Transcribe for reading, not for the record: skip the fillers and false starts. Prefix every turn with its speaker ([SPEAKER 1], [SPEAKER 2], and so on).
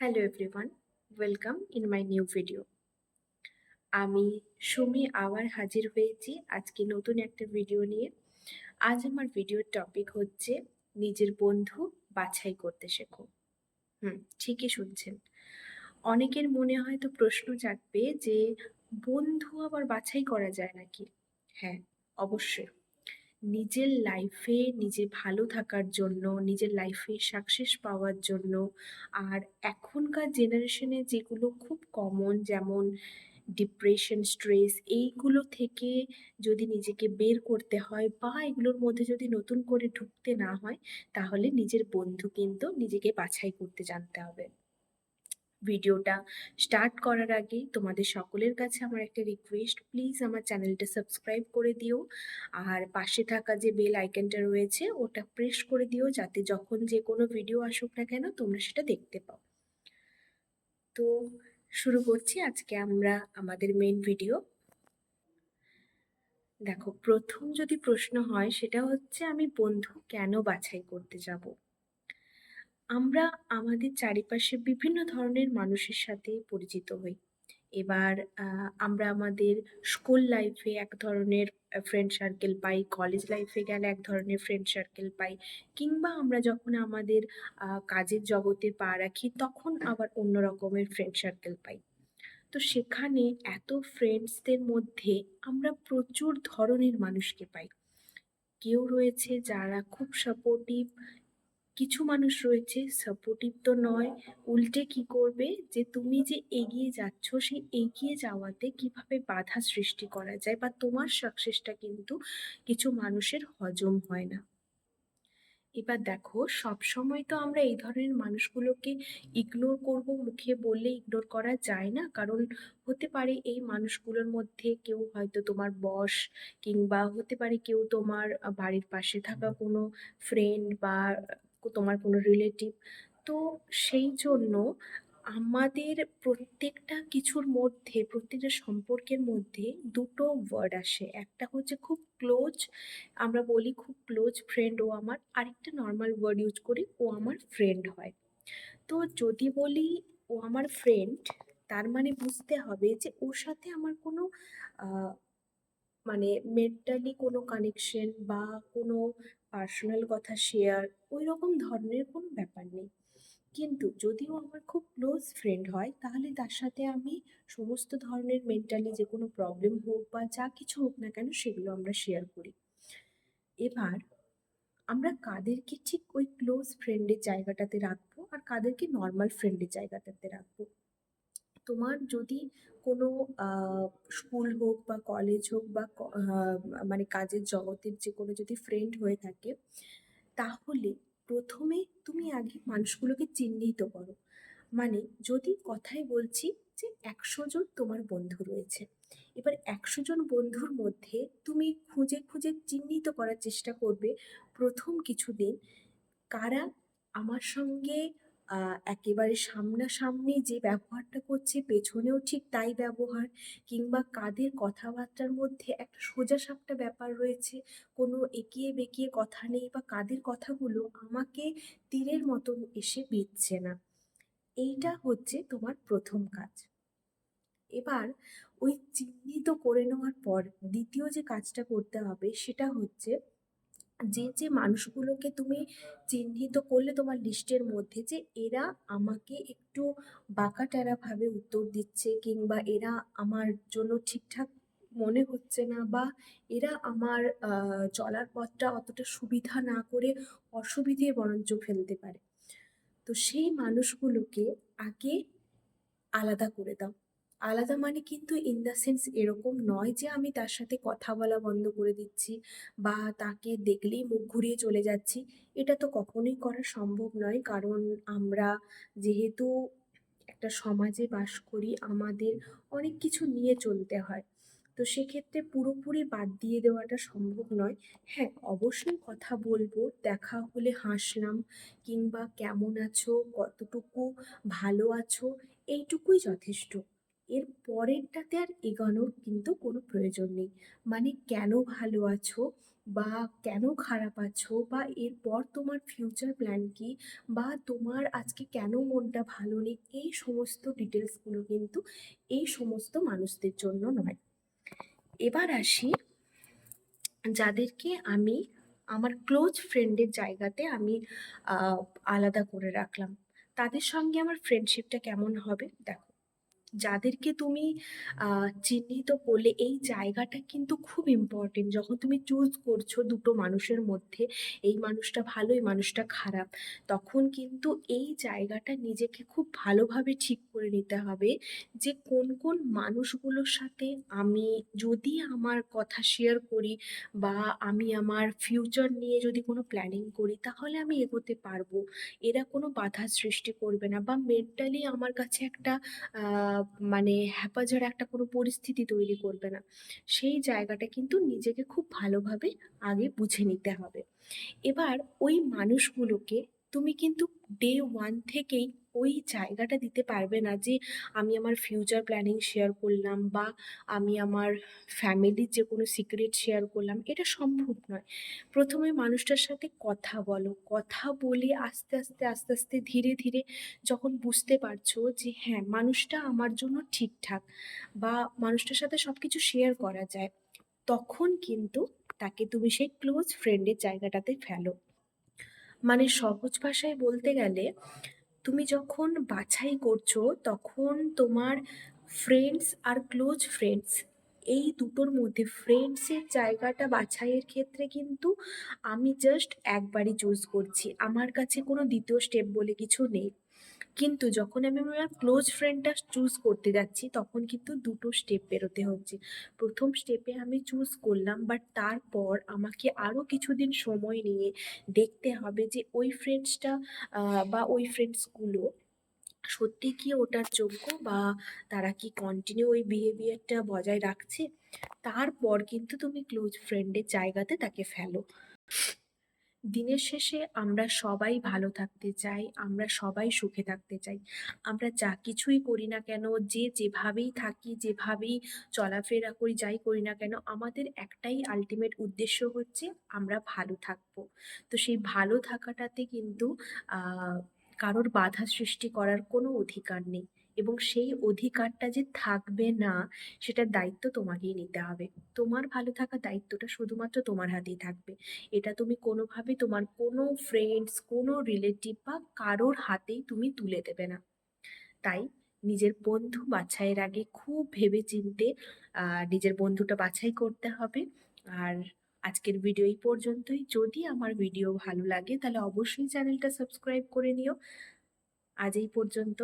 [SPEAKER 1] Hello everyone, welcome in my new video. আমি সুমি আবার হাজির হয়েছি আজকে নতুন একটা ভিডিও নিয়ে। আজ আমার ভিডিওর টপিক হচ্ছে নিজের বন্ধু বাছাই করতে শেখো। ঠিকই শুনছেন। অনেকের মনে হয়তো প্রশ্ন জাগবে যে বন্ধু আবার বাছাই করা যায় নাকি? হ্যাঁ, অবশ্যই। নিজের লাইফে নিজে ভালো থাকার জন্য, নিজের লাইফে সাকসেস পাওয়ার জন্য, আর এখনকার জেনারেশনে যেগুলো খুব কমন, যেমন ডিপ্রেশন, স্ট্রেস, এইগুলো থেকে যদি নিজেকে বের করতে হয় বা এগুলোর মধ্যে যদি নতুন করে ঢুকতে না হয়, তাহলে নিজের বন্ধু কিন্তু নিজেকে বাছাই করতে জানতে হবে। ভিডিওটা স্টার্ট করার আগে তোমাদের সকলের কাছে আমার একটা রিকোয়েস্ট, প্লিজ আমার চ্যানেলটা সাবস্ক্রাইব করে দিও, আর পাশে থাকা যে বেল আইকনটা রয়েছে ওটা প্রেস করে দিও, যাতে যখন যে কোনো ভিডিও আসুক না কেন তোমরা সেটা দেখতে পাও। তো শুরু করছি আজকে আমরা আমাদের মেন ভিডিও। দেখো, প্রথম যদি প্রশ্ন হয় সেটা হচ্ছে আমি বন্ধু কেন বাছাই করতে যাব। আমরা আমাদের চারিপাশে বিভিন্ন ধরনের মানুষের সাথে পরিচিত হই। এবার আমরা আমাদের স্কুল লাইফে এক ধরনের ফ্রেন্ড সার্কেল পাই, কলেজ লাইফে গেলে এক ধরনের ফ্রেন্ড সার্কেল পাই, কিংবা আমরা যখন আমাদের কাজের জগতে পা রাখি তখন আবার অন্য রকমের ফ্রেন্ড সার্কেল পাই। তো সেখানে এত ফ্রেন্ডসদের মধ্যে আমরা প্রচুর ধরনের মানুষকে পাই। কেউ রয়েছে যারা খুব সাপোর্টিভ, কিছু মানুষ রয়েছে সাপোর্টিভ তো নয়, উল্টে কি করবে যে তুমি যে এগিয়ে যাচ্ছ সেই এগিয়ে যাওয়াতে কিভাবে বাধা সৃষ্টি করা যায়, বা তোমার সাকসেসটা কিন্তু কিছু মানুষের হজম হয় না। এবার দেখো, সব সময় তো আমরা এই ধরনের মানুষগুলোকে ইগনোর করব, মুখে বললে ইগনোর করা যায় না, কারণ হতে পারে এই মানুষগুলোর মধ্যে কেউ হয়তো তোমার বস, কিংবা হতে পারে কেউ তোমার বাড়ির পাশে থাকা কোনো ফ্রেন্ড, বা তোমার কোনো রিলেটিভ। তো সেই জন্য আমাদের প্রত্যেকটা কিছুর মধ্যে, প্রত্যেকটা সম্পর্কের মধ্যে দুটো ওয়ার্ড আসে। একটা হচ্ছে খুব ক্লোজ, আমরা বলি খুব ক্লোজ ফ্রেন্ড ও আমার, আরেকটা নর্মাল ওয়ার্ড ইউজ করি ও আমার ফ্রেন্ড হয়। তো যদি বলি ও আমার ফ্রেন্ড, তার মানে বুঝতে হবে যে ওর সাথে আমার কোনো আহ, মানে মেন্টালি কোনো কানেকশন বা কোনো পার্সোনাল কথা শেয়ার, ওই রকম ধরনের কোনো ব্যাপার নেই। কিন্তু যদিও আমার খুব ক্লোজ ফ্রেন্ড হয়, তাহলে তার সাথে আমি সমস্ত ধরনের মেন্টালি যে কোনো প্রবলেম হোক বা যা কিছু হোক না কেন সেগুলো আমরা শেয়ার করি। এবার আমরা কাদেরকে ঠিক ওই ক্লোজ ফ্রেন্ডের জায়গাটাতে রাখবো আর কাদেরকে নর্মাল ফ্রেন্ডের জায়গাটাতে রাখবো। তোমার যদি কোনো স্কুল হোক বা কলেজ হোক বা মানে কাজের জগতের যে কোনো যদি ফ্রেন্ড হয়ে থাকে, তাহলে প্রথমে তুমি আগে মানুষগুলোকে চিহ্নিত করো। মানে যদি কথাই বলছি যে 100 জন তোমার বন্ধু রয়েছে, এবার 100 জন বন্ধুর মধ্যে তুমি খুঁজে খুঁজে চিহ্নিত করার চেষ্টা করবে প্রথম কিছুদিন কারা আমার সঙ্গে একেবারে সামনাসামনি যে ব্যবহারটা করছে পেছনেও ঠিক তাই ব্যবহার, কিংবা কাদের কথাবার্তার মধ্যে একটা সোজাসাপটা ব্যাপার রয়েছে, কোনো একিয়ে বেঁকিয়ে কথা নেই, বা কাদের কথাগুলো আমাকে তীরের মতন এসে বিঁধছে না। এইটা হচ্ছে তোমার প্রথম কাজ। এবার ওই চিহ্নিত করে নেওয়ার পর দ্বিতীয় যে কাজটা করতে হবে সেটা হচ্ছে, যে যে মানুষগুলোকে তুমি চিহ্নিত করলে তোমার লিস্টের মধ্যে, যে এরা আমাকে একটু বাঁকাটেরা ভাবে উত্তর দিচ্ছে, কিংবা এরা আমার জন্য ঠিকঠাক মনে হচ্ছে না, বা এরা আমার চলার পথটা অতটা সুবিধা না করে অসুবিধে বরঞ্চ ফেলতে পারে, তো সেই মানুষগুলোকে আগে আলাদা করে দাও। আলাদা মানে কিন্তু ইন দ্য সেন্স এরকম নয় যে আমি তার সাথে কথা বলা বন্ধ করে দিচ্ছি বা তাকে দেখলেই মুখ ঘুরিয়ে চলে যাচ্ছি। এটা তো কখনোই করা সম্ভব নয়, কারণ আমরা যেহেতু একটা সমাজে বাস করি, আমাদের অনেক কিছু নিয়ে চলতে হয়। তো সেক্ষেত্রে পুরোপুরি বাদ দিয়ে দেওয়াটা সম্ভব নয়। হ্যাঁ, অবশ্যই কথা বলবো, দেখা হলে হাসলাম, কিংবা কেমন আছো, কতটুকু ভালো আছো, এইটুকুই যথেষ্ট। এর পরেরটাতে আর এগোনোর কিন্তু কোনো প্রয়োজন নেই। মানে কেন ভালো আছো বা কেন খারাপ আছো, বা এরপর তোমার ফিউচার প্ল্যান কি, বা তোমার আজকে কেন মনটা ভালো নেই, এই সমস্ত ডিটেলসগুলো কিন্তু এই সমস্ত মানুষদের জন্য নয়। এবার আসি যাদেরকে আমি আমার ক্লোজ ফ্রেন্ডের জায়গাতে আমি আহ, আলাদা করে রাখলাম, তাদের সঙ্গে আমার ফ্রেন্ডশিপটা কেমন হবে দেখো। যাদেরকে তুমি চিহ্নিত করলে, এই জায়গাটা কিন্তু খুব ইম্পর্টেন্ট যখন তুমি চুজ করছো দুটো মানুষের মধ্যে, এই মানুষটা ভালো এই মানুষটা খারাপ, তখন কিন্তু এই জায়গাটা নিজেকে খুব ভালোভাবে ঠিক করে নিতে হবে যে কোন কোন মানুষগুলোর সাথে আমি যদি আমার কথা শেয়ার করি বা আমি আমার ফিউচার নিয়ে যদি কোনো প্ল্যানিং করি তাহলে আমি এগোতে পারবো, এরা কোনো বাধা সৃষ্টি করবে না বা মেন্টালি আমার কাছে একটা আহ, মানে হ্যাপাজার একটা কোনো পরিস্থিতি তৈরি করবে না। সেই জায়গাটা কিন্তু নিজেকে খুব ভালোভাবে আগে বুঝে নিতে হবে। এবার ওই মানুষগুলোকে তুমি কিন্তু ডে 1 থেকেই ওই জায়গাটা দিতে পারবে না যে আমি আমার ফিউচার প্ল্যানিং শেয়ার করলাম বা আমি আমার ফ্যামিলির যে কোনো সিক্রেট শেয়ার করলাম, এটা সম্ভব নয়। প্রথমে মানুষটার সাথে কথা বলো, কথা বলে আস্তে আস্তে আস্তে আস্তে ধীরে ধীরে যখন বুঝতে পারছো যে হ্যাঁ মানুষটা আমার জন্য ঠিকঠাক বা মানুষটার সাথে সবকিছু শেয়ার করা যায়, তখন কিন্তু তাকে তুমি সেই ক্লোজ ফ্রেন্ডের জায়গাটাতে ফেলো। মানে সহজ ভাষায় বলতে গেলে, তুমি যখন বাছাই করছো তখন তোমার ফ্রেন্ডস আর ক্লোজ ফ্রেন্ডস, এই দুটোর মধ্যে ফ্রেন্ডসের জায়গাটা বাছাইয়ের ক্ষেত্রে কিন্তু আমি জাস্ট একবারই চুজ করছি, আমার কাছে কোনো দ্বিতীয় স্টেপ বলে কিছু নেই। কিন্তু যখন আমি আমার ক্লোজ ফ্রেন্ডটা চুজ করতে যাচ্ছি তখন কিন্তু দুটো স্টেপ বেরোতে হচ্ছে। প্রথম স্টেপে আমি চুজ করলাম, বাট তারপর আমাকে আরও কিছুদিন সময় নিয়ে দেখতে হবে যে ওই ফ্রেন্ডসটা বা ওই ফ্রেন্ডসগুলো সত্যি কি ওটার যোগ্য, বা তারা কি কন্টিনিউ ওই বিহেভিয়ারটা বজায় রাখছে। তারপর কিন্তু তুমি ক্লোজ ফ্রেন্ডের জায়গাতে তাকে ফেলো। দিনের শেষে আমরা সবাই ভালো থাকতে চাই, আমরা সবাই সুখে থাকতে চাই। আমরা যা কিছুই করি না কেন, যে যেভাবেই থাকি, যেভাবেই চলাফেরা করি, যাই করি না কেন, আমাদের একটাই আলটিমেট উদ্দেশ্য হচ্ছে আমরা ভালো থাকবো। তো সেই ভালো থাকাটাতে কিন্তু আহ কারোর বাধা সৃষ্টি করার কোনো অধিকার নেই, এবং সেই অধিকারটা যে থাকবে না সেটার দায়িত্ব তোমাকেই নিতে হবে। তোমার ভালো থাকার দায়িত্বটা শুধুমাত্র তোমার হাতেই থাকবে। এটা তুমি কোনোভাবে তোমার কোনো ফ্রেন্ডস, কোনো রিলেটিভ বা কারোর হাতেই তুমি তুলে দেবে না। তাই নিজের বন্ধু বাছাইয়ের আগে খুব ভেবে চিন্তে নিজের বন্ধুটা বাছাই করতে হবে। আর আজকের ভিডিও এই পর্যন্তই। যদি আমার ভিডিও ভালো লাগে তাহলে অবশ্যই চ্যানেলটা সাবস্ক্রাইব করে নিও। আজ এই পর্যন্ত।